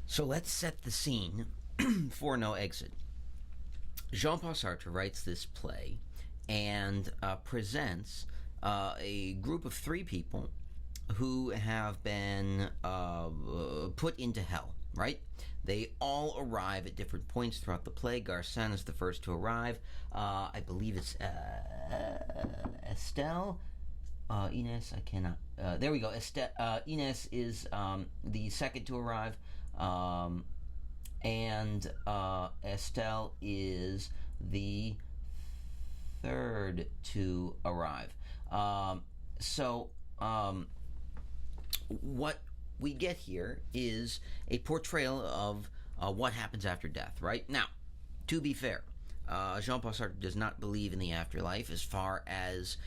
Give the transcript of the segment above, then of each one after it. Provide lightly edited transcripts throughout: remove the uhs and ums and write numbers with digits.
So let's set the scene for No Exit. Jean-Paul Sartre writes this play and presents a group of three people who have been put into hell, right? They all arrive at different points throughout the play. Garcin is the first to arrive. I believe it's Estelle. Ines, I cannot. There we go. Ines is the second to arrive. And Estelle is the third to arrive. What we get here is a portrayal of what happens after death, right? Now, to be fair, Jean-Paul Sartre does not believe in the afterlife as far as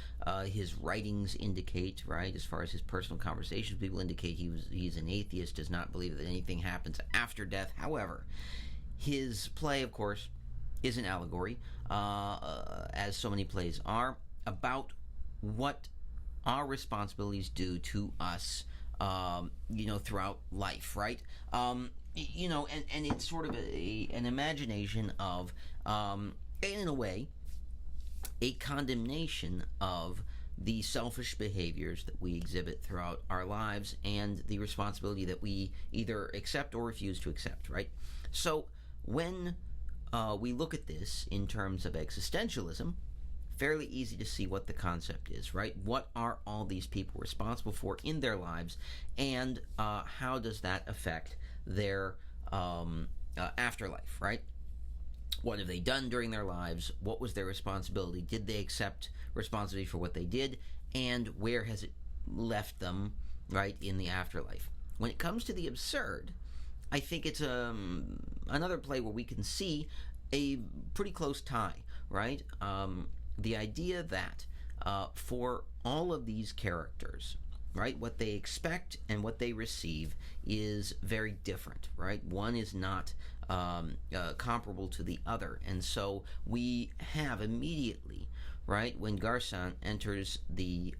his writings indicate, right? As far as his personal conversations, people indicate he's an atheist, does not believe that anything happens after death. However, his play, of course, is an allegory, as so many plays are, about what our responsibilities do to us, throughout life, right? And it's sort of an imagination of, and in a way, a condemnation of the selfish behaviors that we exhibit throughout our lives and the responsibility that we either accept or refuse to accept, right? So when we look at this in terms of existentialism, fairly easy to see what the concept is, right? What are all these people responsible for in their lives, and how does that affect their afterlife, right? What have they done during their lives? What was their responsibility? Did they accept responsibility for what they did? And where has it left them, right, in the afterlife? When it comes to the absurd, I think it's another play where we can see a pretty close tie, right? The idea that for all of these characters, right, what they expect and what they receive is very different, right? One is not comparable to the other. And so we have immediately, right, when Garcin enters the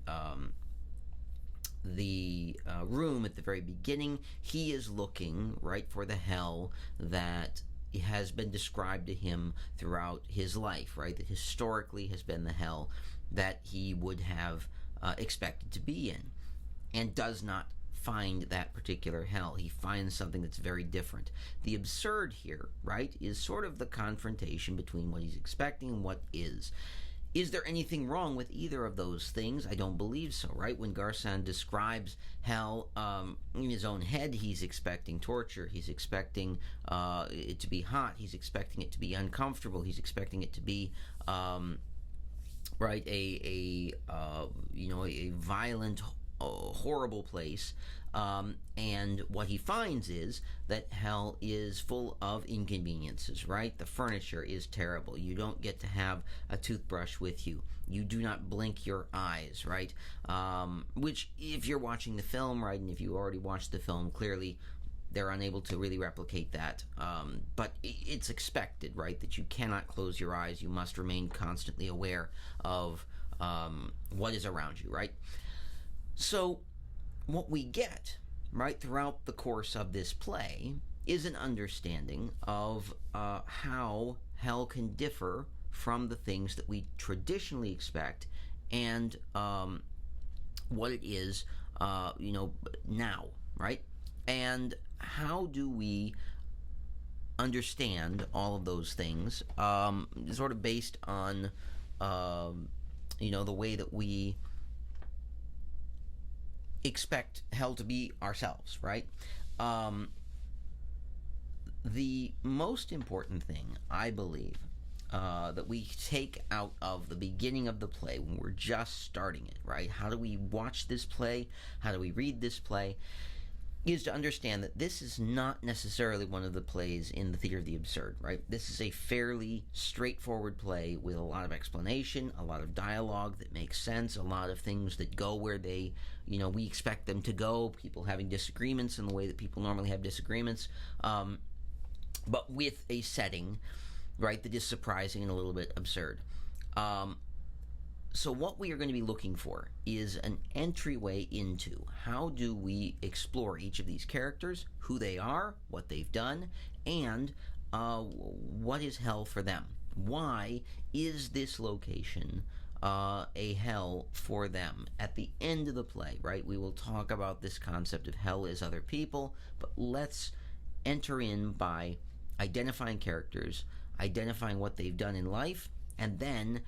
room at the very beginning, he is looking, right, for the hell that has been described to him throughout his life, right? That historically has been the hell that he would have expected to be in, and does not find that particular hell. He finds something that's very different. The absurd here, right, is sort of the confrontation between what he's expecting and what is. Is there anything wrong with either of those things? I don't believe so, right? When Garcin describes hell in his own head, he's expecting torture. He's expecting it to be hot. He's expecting it to be uncomfortable. He's expecting it to be, right, a violent, horrible place. And what he finds is that hell is full of inconveniences, right? The furniture is terrible. You don't get to have a toothbrush with you. You do not blink your eyes, right? Which, if you're watching the film, right, and if you already watched the film, clearly they're unable to really replicate that. But it's expected, right, that you cannot close your eyes. You must remain constantly aware of what is around you, right? So what we get, right, throughout the course of this play is an understanding of how hell can differ from the things that we traditionally expect, and what it is, now, right? And how do we understand all of those things, sort of based on, the way that we expect hell to be ourselves, right? The most important thing, I believe, that we take out of the beginning of the play when we're just starting it, right? How do we watch this play? How do we read this play? Is to understand that this is not necessarily one of the plays in the Theater of the Absurd, right? This is a fairly straightforward play with a lot of explanation, a lot of dialogue that makes sense, a lot of things that go where they, we expect them to go, people having disagreements in the way that people normally have disagreements, but with a setting, right, that is surprising and a little bit absurd. So what we are going to be looking for is an entryway into how do we explore each of these characters, who they are, what they've done, and what is hell for them. Why is this location a hell for them? At the end of the play, right, we will talk about this concept of hell as other people, but let's enter in by identifying characters, identifying what they've done in life, and then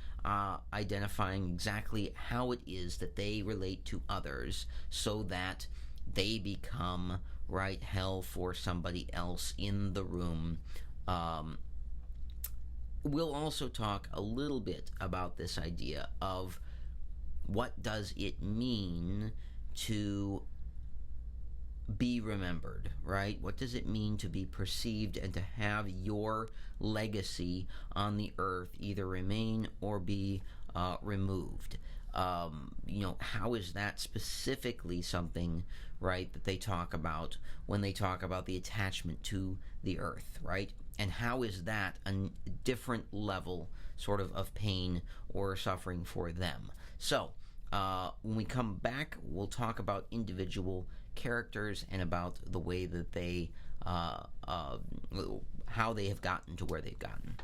identifying exactly how it is that they relate to others so that they become, right, hell for somebody else in the room. We'll also talk a little bit about this idea of what does it mean to be remembered, right? What does it mean to be perceived and to have your legacy on the earth either remain or be removed? How is that specifically something, right, that they talk about when they talk about the attachment to the earth, right? And how is that a different level sort of pain or suffering for them? So when we come back, we'll talk about individual characters and about the way that they how they have gotten to where they've gotten.